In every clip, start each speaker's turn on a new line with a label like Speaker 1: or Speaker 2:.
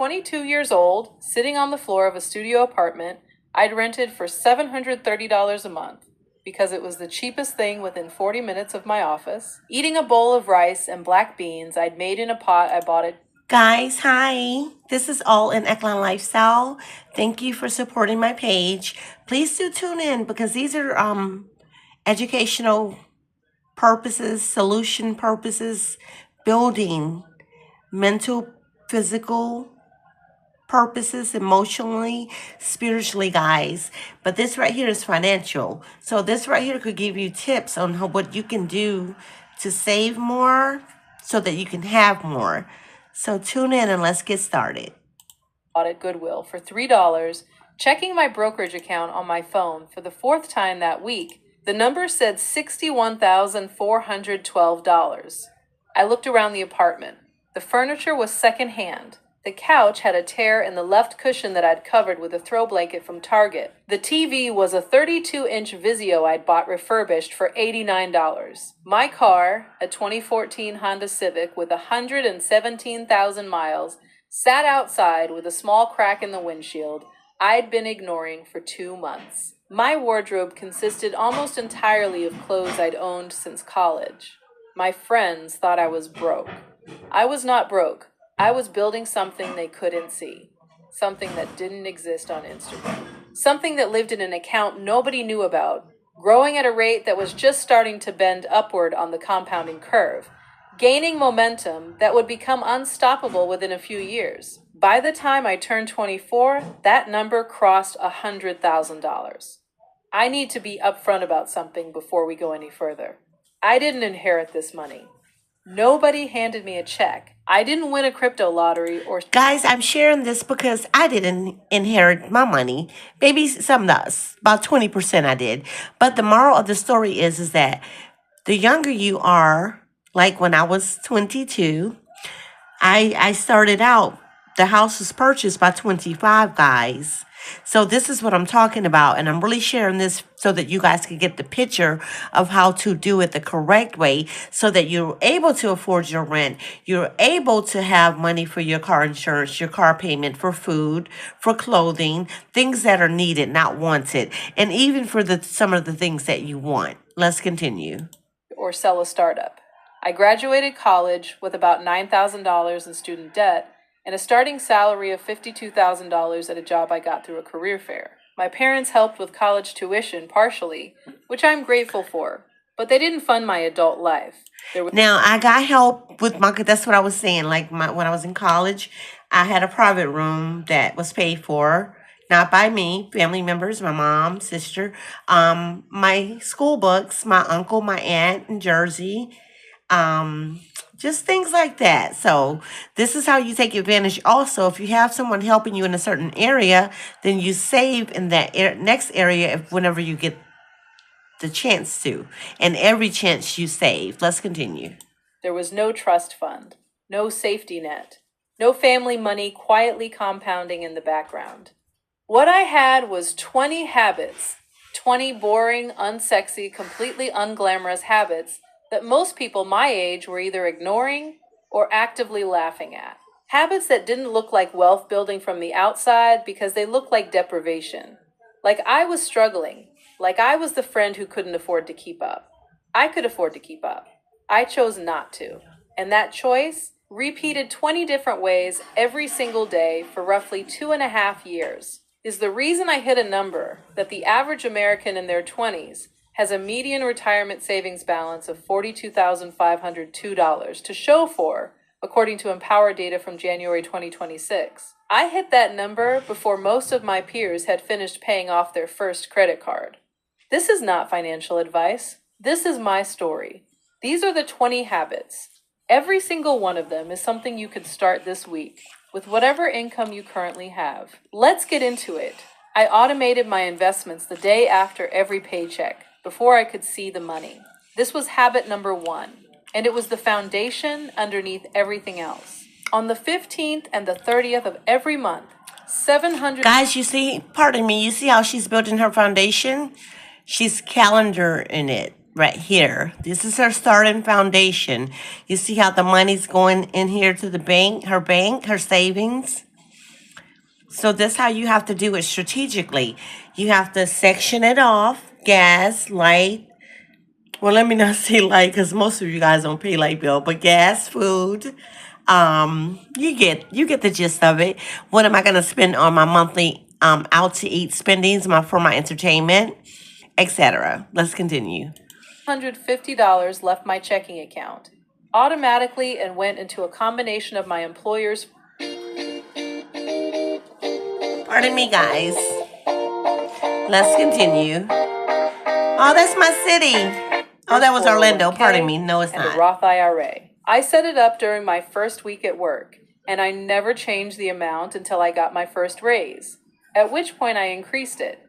Speaker 1: 22 years old, sitting on the floor of a studio apartment I'd rented for $730 a month because it was the cheapest thing within 40 minutes of my office, eating a bowl of rice and black beans I'd made in a pot I bought at.
Speaker 2: Guys, hi. This is All in Eklund Lifestyle. Thank you for supporting my page. Please do tune in because these are educational purposes, solution purposes, building mental, physical purposes, emotionally, spiritually, guys. But this right here is financial. So this right here could give you tips on what you can do to save more so that you can have more. So tune in and let's get started.
Speaker 1: Bought at Goodwill for $3, checking my brokerage account on my phone for the fourth time that week. The number said $61,412. I looked around the apartment. The furniture was secondhand. The couch had a tear in the left cushion that I'd covered with a throw blanket from Target. The TV was a 32-inch Vizio I'd bought refurbished for $89. My car, a 2014 Honda Civic with 117,000 miles, sat outside with a small crack in the windshield I'd been ignoring for 2 months. My wardrobe consisted almost entirely of clothes I'd owned since college. My friends thought I was broke. I was not broke. I was building something they couldn't see. Something that didn't exist on Instagram. Something that lived in an account nobody knew about, growing at a rate that was just starting to bend upward on the compounding curve, gaining momentum that would become unstoppable within a few years. By the time I turned 24, that number crossed $100,000. I need to be upfront about something before we go any further. I didn't inherit this money. Nobody handed me a check. I didn't win a crypto lottery or...
Speaker 2: Guys, I'm sharing this because I didn't inherit my money. Maybe some of us, about 20% I did. But the moral of the story is that the younger you are, like when I was 22, I started out, the house was purchased by 25, guys. So this is what I'm talking about. And I'm really sharing this so that you guys can get the picture of how to do it the correct way so that you're able to afford your rent. You're able to have money for your car insurance, your car payment, for food, for clothing, things that are needed, not wanted, and even for some of the things that you want. Let's continue.
Speaker 1: Or sell a startup. I graduated college with about $9,000 in student debt and a starting salary of $52,000 at a job I got through a career fair. My parents helped with college tuition partially, which I'm grateful for, but they didn't fund my adult life.
Speaker 2: Now, I got help with that's what I was saying. Like when I was in college, I had a private room that was paid for, not by me, family members, my mom, sister, my school books, my uncle, my aunt in Jersey, just things like that. So this is how you take advantage. Also, if you have someone helping you in a certain area, then you save in that next area whenever you get the chance to. And every chance you save. Let's continue.
Speaker 1: There was no trust fund, no safety net, no family money quietly compounding in the background. What I had was 20 habits, 20 boring, unsexy, completely unglamorous habits that most people my age were either ignoring or actively laughing at. Habits that didn't look like wealth building from the outside because they looked like deprivation. Like I was struggling. Like I was the friend who couldn't afford to keep up. I could afford to keep up. I chose not to. And that choice, repeated 20 different ways every single day for roughly 2.5 years, is the reason I hit a number that the average American in their 20s has a median retirement savings balance of $42,502 to show for, according to Empower data from January 2026. I hit that number before most of my peers had finished paying off their first credit card. This is not financial advice. This is my story. These are the 20 habits. Every single one of them is something you could start this week with whatever income you currently have. Let's get into it. I automated my investments the day after every paycheck, before I could see the money. This was habit number 1, and it was the foundation underneath everything else. On the 15th and the 30th of every month, 700...
Speaker 2: Guys, you see, pardon me, you see how she's building her foundation? She's calendar in it right here. This is her starting foundation. You see how the money's going in here to the bank, her savings? So that's how you have to do it strategically. You have to section it off: gas, light. Well, let me not say light because most of you guys don't pay light bill, but gas, food. You get the gist of it. What am I gonna spend on my monthly out to eat spendings, for my entertainment, etc. Let's continue.
Speaker 1: $150 left my checking account automatically and went into a combination of my employer's.
Speaker 2: Pardon me, guys. Let's continue. Oh, that's my city. Oh, that was Orlando. Pardon me. No, it's
Speaker 1: and
Speaker 2: not.
Speaker 1: a Roth IRA. I set it up during my first week at work, and I never changed the amount until I got my first raise, at which point I increased it.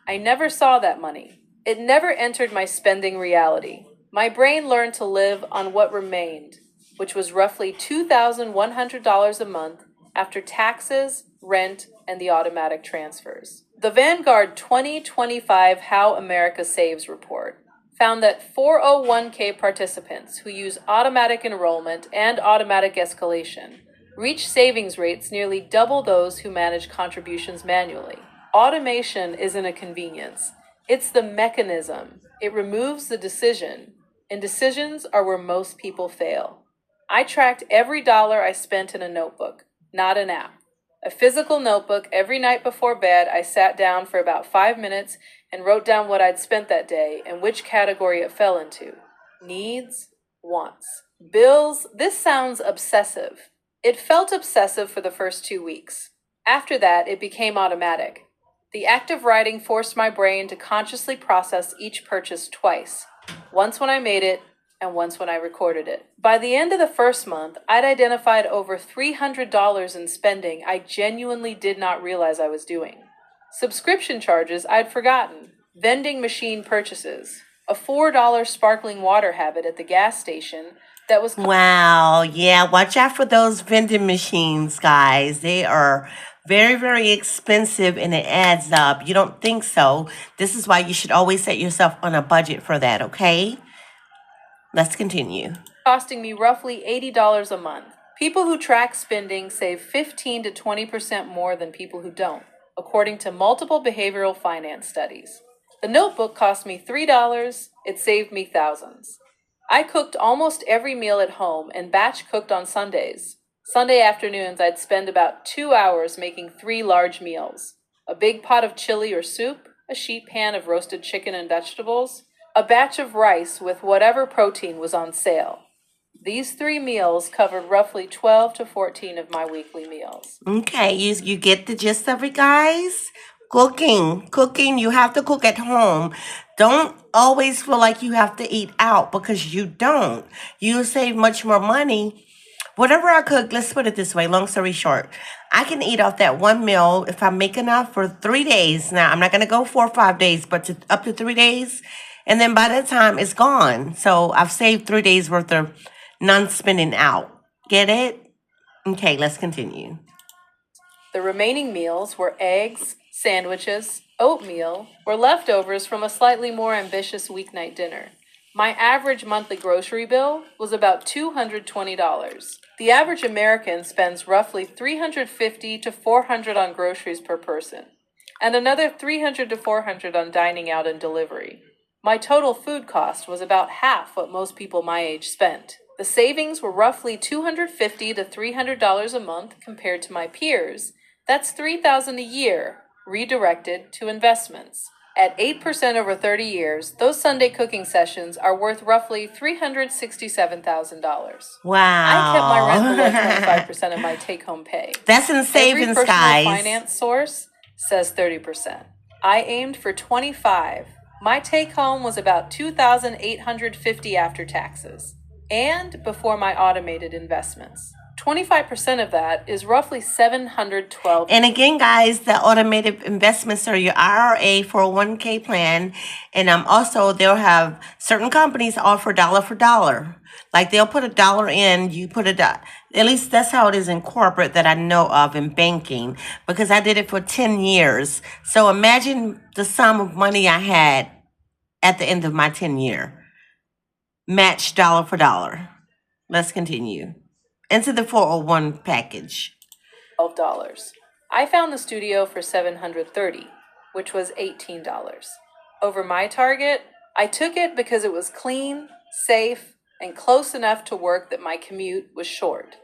Speaker 1: I never saw that money. It never entered my spending reality. My brain learned to live on what remained, which was roughly $2,100 a month after taxes, rent, and the automatic transfers. The Vanguard 2025 How America Saves report found that 401k participants who use automatic enrollment and automatic escalation reach savings rates nearly double those who manage contributions manually. Automation isn't a convenience, it's the mechanism. It removes the decision, and decisions are where most people fail. I tracked every dollar I spent in a notebook, not an app. A physical notebook. Every night before bed, I sat down for about 5 minutes and wrote down what I'd spent that day and which category it fell into. Needs, wants, bills. This sounds obsessive. It felt obsessive for the first 2 weeks. After that, it became automatic. The act of writing forced my brain to consciously process each purchase twice, once when I made it and once when I recorded it. By the end of the first month, I'd identified over $300 in spending I genuinely did not realize I was doing. Subscription charges I'd forgotten, vending machine purchases, a $4 sparkling water habit at the gas station that was.
Speaker 2: Wow, yeah, watch out for those vending machines, guys. They are very, very expensive and it adds up. You don't think so? This is why you should always set yourself on a budget for that, okay? Let's continue.
Speaker 1: Costing me roughly $80 a month. People who track spending save 15 to 20% more than people who don't, according to multiple behavioral finance studies. The notebook cost me $3, it saved me thousands. I cooked almost every meal at home and batch cooked on Sundays. Sunday afternoons, I'd spend about 2 hours making 3 large meals: a big pot of chili or soup, a sheet pan of roasted chicken and vegetables, a batch of rice with whatever protein was on sale. These 3 meals covered roughly 12 to 14 of my weekly meals.
Speaker 2: Okay, you get the gist of it, guys. Cooking. You have to cook at home. Don't always feel like you have to eat out because you don't. You save much more money. Whatever I cook, let's put it this way, long story short, I can eat off that one meal if I make enough for 3 days. Now, I'm not going to go 4 or 5 days, but up to 3 days. And then by that time, it's gone. So I've saved 3 days worth of non-spending out. Get it? Okay, let's continue.
Speaker 1: The remaining meals were eggs, sandwiches, oatmeal, or leftovers from a slightly more ambitious weeknight dinner. My average monthly grocery bill was about $220. The average American spends roughly $350 to $400 on groceries per person, and another $300 to $400 on dining out and delivery. My total food cost was about half what most people my age spent. The savings were roughly $250 to $300 a month compared to my peers. That's $3,000 a year, redirected to investments. At 8% over 30 years, those Sunday cooking sessions are worth roughly $367,000.
Speaker 2: Wow.
Speaker 1: I kept my rent below 25% of my take-home pay.
Speaker 2: That's in savings,
Speaker 1: Every personal
Speaker 2: guys.
Speaker 1: finance source says 30%. I aimed for 25. My take-home was about $2,850 after taxes and before my automated investments. 25% of that is roughly $712.
Speaker 2: And again, guys, the automated investments are your IRA 401k plan. And also they'll have certain companies offer dollar for dollar. Like they'll put $1 in, you put at least that's how it is in corporate that I know of in banking, because I did it for 10 years. So imagine the sum of money I had at the end of my 10-year. Match dollar for dollar. Let's continue. Into the 401 package.
Speaker 1: $12. I found the studio for $730, which was $18 over my target. I took it because it was clean, safe, and close enough to work that my commute was short.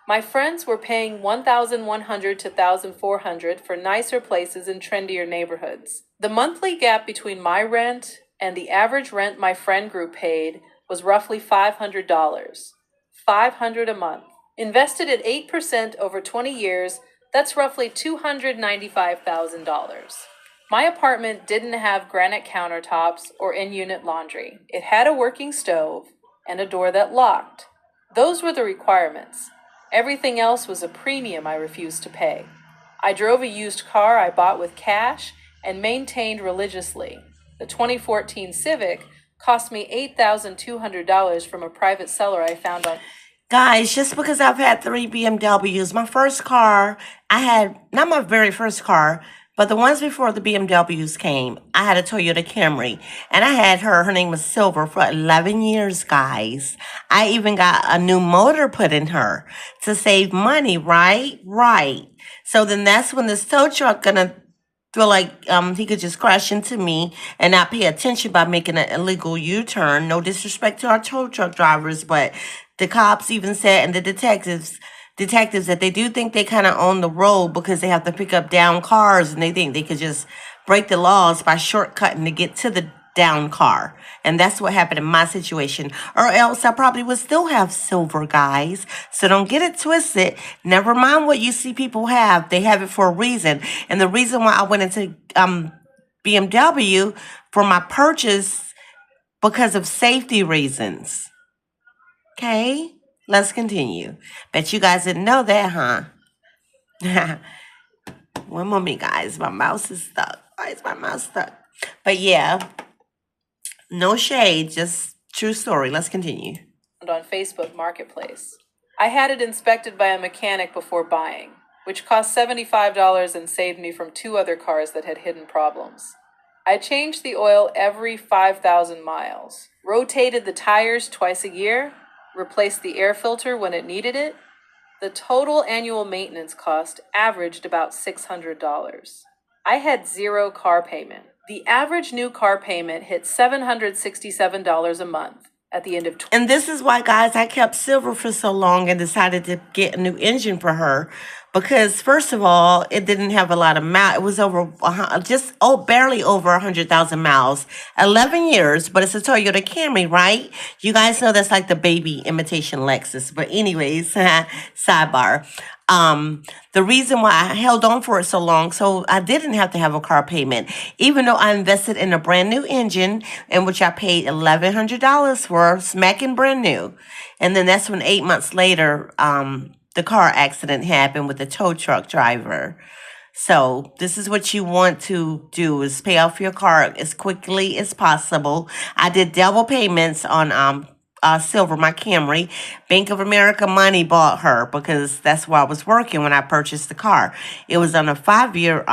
Speaker 1: My friends were paying $1,100 to $1,400 for nicer places in trendier neighborhoods. The monthly gap between my rent and the average rent my friend group paid was roughly $500. $500 a month. Invested at 8% over 20 years, that's roughly $295,000. My apartment didn't have granite countertops or in-unit laundry. It had a working stove and a door that locked. Those were the requirements. Everything else was a premium I refused to pay. I drove a used car I bought with cash and maintained religiously. The 2014 Civic cost me $8,200 from a private seller I found on.
Speaker 2: Guys, just because I've had 3 BMWs, my first car, I had, not my very first car, but the ones before the BMWs came, I had a Toyota Camry. And I had her name was Silver, for 11 years, guys. I even got a new motor put in her to save money, right? Right. So then that's when this tow truck gonna feel like he could just crash into me and not pay attention by making an illegal U-turn. No disrespect to our tow truck drivers, but the cops even said, and the detectives that they do think they kind of own the road because they have to pick up down cars, and they think they could just break the laws by shortcutting to get to the down car. And that's what happened in my situation. Or else I probably would still have Silver, guys. So don't get it twisted. Never mind what you see people have. They have it for a reason. And the reason why I went into BMW for my purchase, because of safety reasons. Okay? Let's continue. Bet you guys didn't know that, huh? One moment, guys. My mouse is stuck. Why is my mouse stuck? But yeah, no shade, just true story. Let's continue.
Speaker 1: On Facebook Marketplace. I had it inspected by a mechanic before buying, which cost $75 and saved me from 2 other cars that had hidden problems. I changed the oil every 5,000 miles, rotated the tires twice a year, replaced the air filter when it needed it. The total annual maintenance cost averaged about $600. I had 0 car payment. The average new car payment hit $767 a month at the end of.
Speaker 2: And this is why, guys, I kept Silver for so long and decided to get a new engine for her. Because first of all, it didn't have a lot of miles. It was over barely over 100,000 miles. 11 years, but it's a Toyota Camry, right? You guys know that's like the baby imitation Lexus. But anyways, sidebar. The reason why I held on for it so long, so I didn't have to have a car payment, even though I invested in a brand new engine, in which I paid $1,100 for, smacking brand new. And then that's when 8 months later, the car accident happened with the tow truck driver. So this is what you want to do, is pay off your car as quickly as possible. I did double payments on Silver, my Camry. Bank of America money bought her because that's where I was working when I purchased the car. It was on a 5-year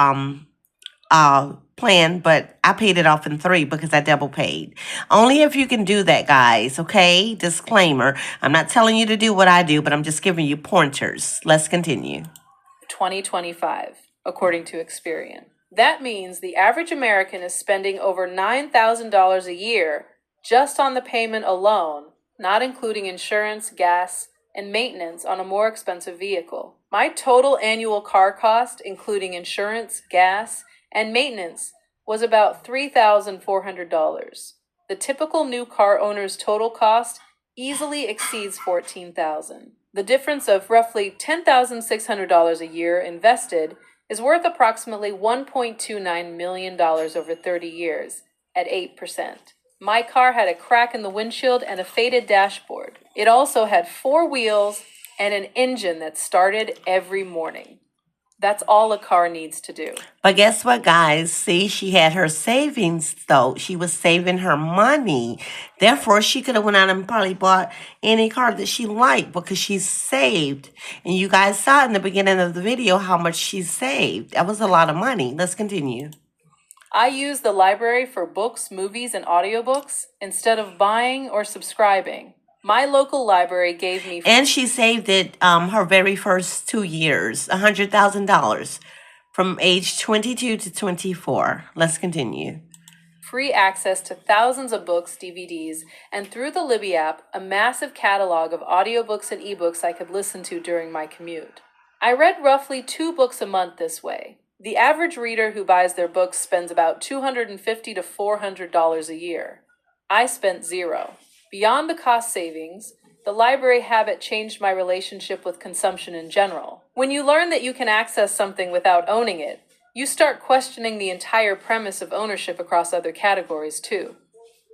Speaker 2: plan, but I paid it off in 3 because I double paid. Only if you can do that, guys, okay? Disclaimer. I'm not telling you to do what I do, but I'm just giving you pointers. Let's continue.
Speaker 1: 2025, according to Experian. That means the average American is spending over $9,000 a year just on the payment alone, not including insurance, gas, and maintenance on a more expensive vehicle. My total annual car cost, including insurance, gas, and maintenance, was about $3,400. The typical new car owner's total cost easily exceeds $14,000. The difference of roughly $10,600 a year invested is worth approximately $1.29 million over 30 years at 8%. My car had a crack in the windshield and a faded dashboard. It also had 4 wheels and an engine that started every morning. That's all a car needs to do.
Speaker 2: But guess what, guys? See, she had her savings, though. She was saving her money. Therefore, she could have went out and probably bought any car that she liked because she's saved. And you guys saw in the beginning of the video how much she saved. That was a lot of money. Let's continue.
Speaker 1: I use the library for books, movies, and audiobooks instead of buying or subscribing. My local library gave me.
Speaker 2: And she saved it her very first 2 years, $100,000. from age 22 to 24. Let's continue.
Speaker 1: Free access to thousands of books, DVDs, and through the Libby app, a massive catalog of audiobooks and ebooks I could listen to during my commute. I read roughly 2 books a month this way. The average reader who buys their books spends about $250 to $400 a year. I spent zero. Beyond the cost savings, the library habit changed my relationship with consumption in general. When you learn that you can access something without owning it, you start questioning the entire premise of ownership across other categories, too.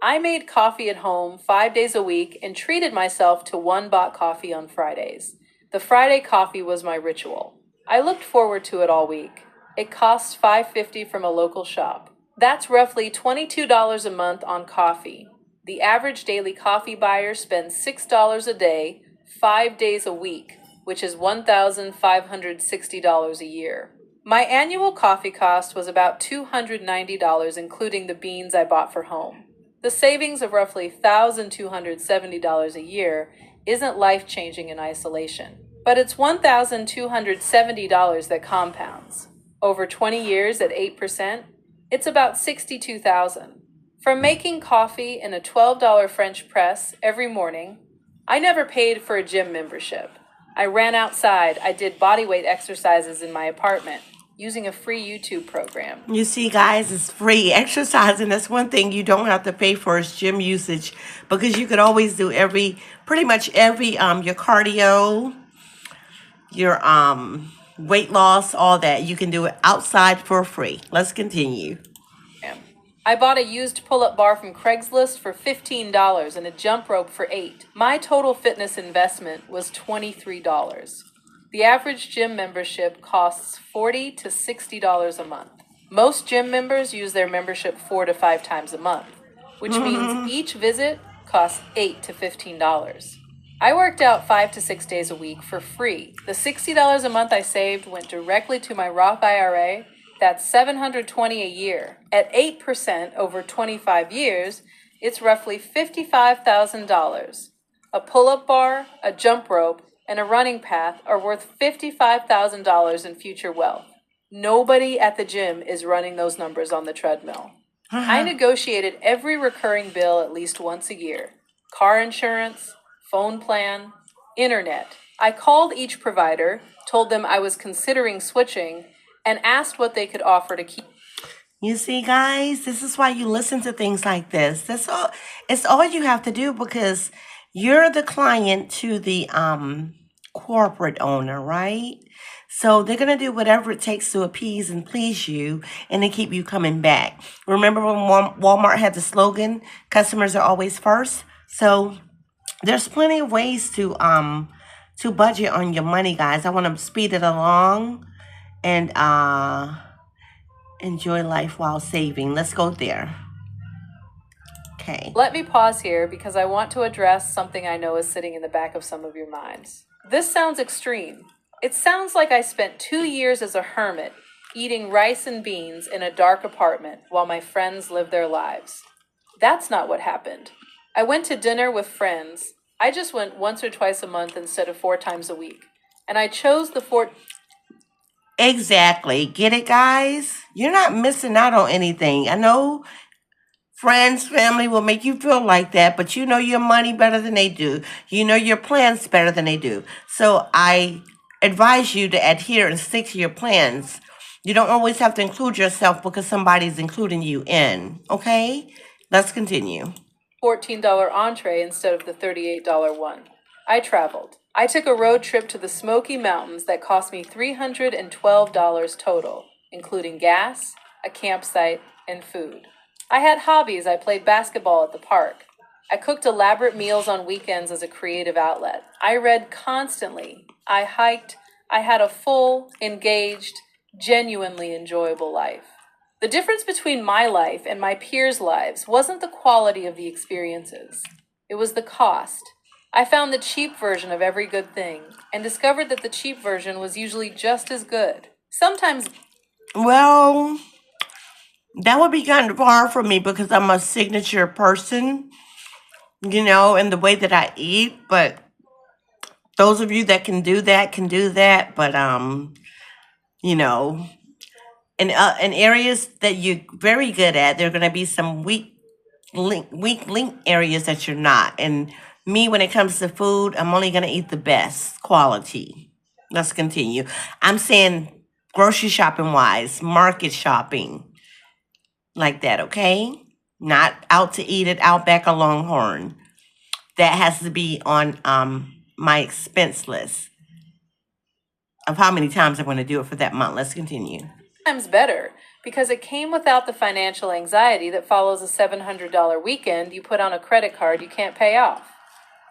Speaker 1: I made coffee at home 5 days a week and treated myself to one bought coffee on Fridays. The Friday coffee was my ritual. I looked forward to it all week. It costs $5.50 from a local shop. That's roughly $22 a month on coffee. The average daily coffee buyer spends $6 a day, 5 days a week, which is $1,560 a year. My annual coffee cost was about $290, including the beans I bought for home. The savings of roughly $1,270 a year isn't life-changing in isolation, but it's $1,270 that compounds. Over 20 years at 8%, it's about $62,000. From making coffee in a $12 French press every morning, I never paid for a gym membership. I ran outside, I did bodyweight exercises in my apartment, using a free YouTube program.
Speaker 2: You see, guys, it's free exercise, and that's one thing you don't have to pay for is gym usage, because you could always do pretty much every your cardio, your weight loss, all that. You can do it outside for free. Let's continue.
Speaker 1: I bought a used pull-up bar from Craigslist for $15 and a jump rope for $8. My total fitness investment was $23. The average gym membership costs $40 to $60 a month. Most gym members use their membership 4 to 5 times a month, which means each visit costs $8 to $15. I worked out 5 to 6 days a week for free. The $60 a month I saved went directly to my Roth IRA. That's $720 a year. At 8% over 25 years, it's roughly $55,000. A pull-up bar, a jump rope, and a running path are worth $55,000 in future wealth. Nobody at the gym is running those numbers on the treadmill. I negotiated every recurring bill at least once a year. Car insurance, phone plan, internet. I called each provider, told them I was considering switching, and asked what they could offer to keep.
Speaker 2: You see, guys, this is why you listen to things like this. That's all. It's all you have to do, because you're the client to the corporate owner, right? So they're gonna do whatever it takes to appease and please you, and to keep you coming back. Remember when Walmart had the slogan, "Customers are always first"? So there's plenty of ways to budget on your money, guys. I want to speed it along and enjoy life while saving. Let's go there. Okay.
Speaker 1: Let me pause here because I want to address something I know is sitting in the back of some of your minds. This sounds extreme. It sounds like I spent 2 years as a hermit, eating rice and beans in a dark apartment while my friends lived their lives. That's not what happened. I went to dinner with friends. I just went once or twice a month instead of 4 times a week. And I chose the 4...
Speaker 2: Exactly. Get it, guys? You're not missing out on anything. I know friends, family will make you feel like that, but you know your money better than they do. You know your plans better than they do. So I advise you to adhere and stick to your plans. You don't always have to include yourself because somebody's including you in. Okay? Let's continue.
Speaker 1: $14 entree instead of the $38 one. I traveled. I took a road trip to the Smoky Mountains that cost me $312 total, including gas, a campsite, and food. I had hobbies. I played basketball at the park. I cooked elaborate meals on weekends as a creative outlet. I read constantly. I hiked. I had a full, engaged, genuinely enjoyable life. The difference between my life and my peers' lives wasn't the quality of the experiences. It was the cost. I found the cheap version of every good thing and discovered that the cheap version was usually just as good. Sometimes...
Speaker 2: Well, that would be kind of hard for me because I'm a signature person, in the way that I eat. But those of you that can do that, but, you know, in areas that you're very good at, there are going to be some weak link areas that you're not. And me, when it comes to food, I'm only going to eat the best quality. Let's continue. I'm saying grocery shopping wise, market shopping, like that, okay? Not out to eat at Outback or Longhorn. That has to be on my expense list of how many times I'm going to do it for that month. Let's continue.
Speaker 1: Times better because it came without the financial anxiety that follows a $700 weekend you put on a credit card you can't pay off.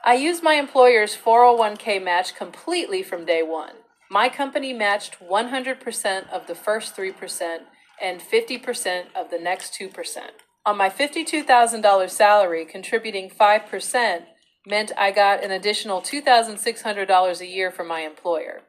Speaker 1: I used my employer's 401k match completely from day one. My company matched 100% of the first 3% and 50% of the next 2%. On my $52,000 salary, contributing 5% meant I got an additional $2,600 a year from my employer.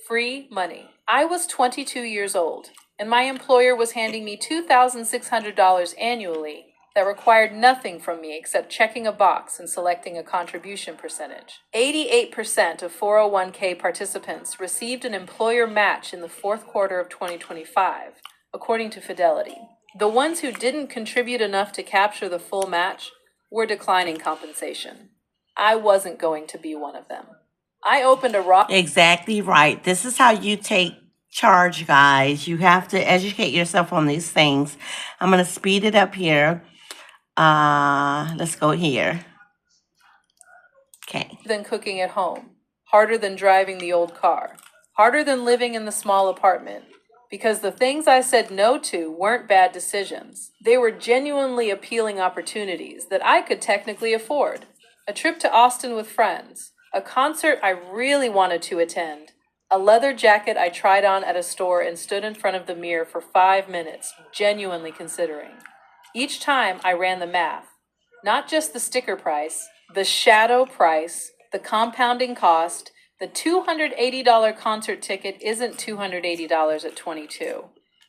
Speaker 1: Free money. I was 22 years old, and my employer was handing me $2,600 annually that required nothing from me except checking a box and selecting a contribution percentage. 88% of 401k participants received an employer match in the fourth quarter of 2025, according to Fidelity. The ones who didn't contribute enough to capture the full match were declining compensation. I wasn't going to be one of them. I opened a Roth.
Speaker 2: Exactly right. This is how you take charge, guys. You have to educate yourself on these things. I'm going to speed it up here. Let's go here. Okay.
Speaker 1: Than cooking at home, harder than driving the old car, harder than living in the small apartment. Because the things I said no to weren't bad decisions. They were genuinely appealing opportunities that I could technically afford. A trip to Austin with friends, a concert I really wanted to attend, a leather jacket I tried on at a store and stood in front of the mirror for 5 minutes, genuinely considering. Each time I ran the math, not just the sticker price, the shadow price, the compounding cost. The $280 concert ticket isn't $280 at 22.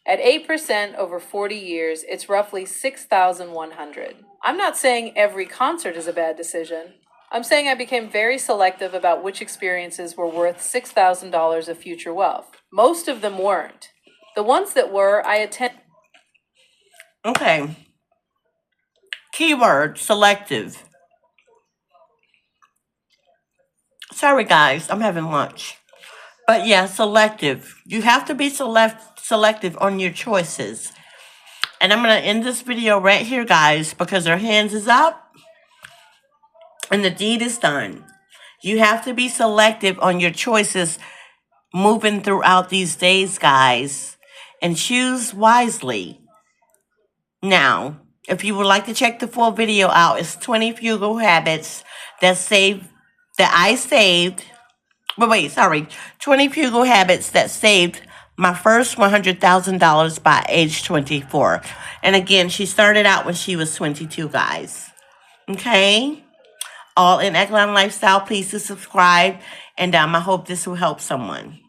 Speaker 1: At 8% over 40 years, it's roughly $6,100. I'm not saying every concert is a bad decision. I'm saying I became very selective about which experiences were worth $6,000 of future wealth. Most of them weren't. The ones that were, I attended.
Speaker 2: Okay. Keyword, selective. Sorry, guys, I'm having lunch. But yeah, selective. You have to be selective on your choices. And I'm going to end this video right here, guys, because our hands is up and the deed is done. You have to be selective on your choices moving throughout these days, guys, and choose wisely. Now, if you would like to check the full video out, it's 20 frugal habits that I saved. But wait, sorry, 20 frugal habits that saved my first $100,000 by age 24. And again, she started out when she was 22, guys. Okay? All in Economic Lifestyle, please do subscribe. And I hope this will help someone.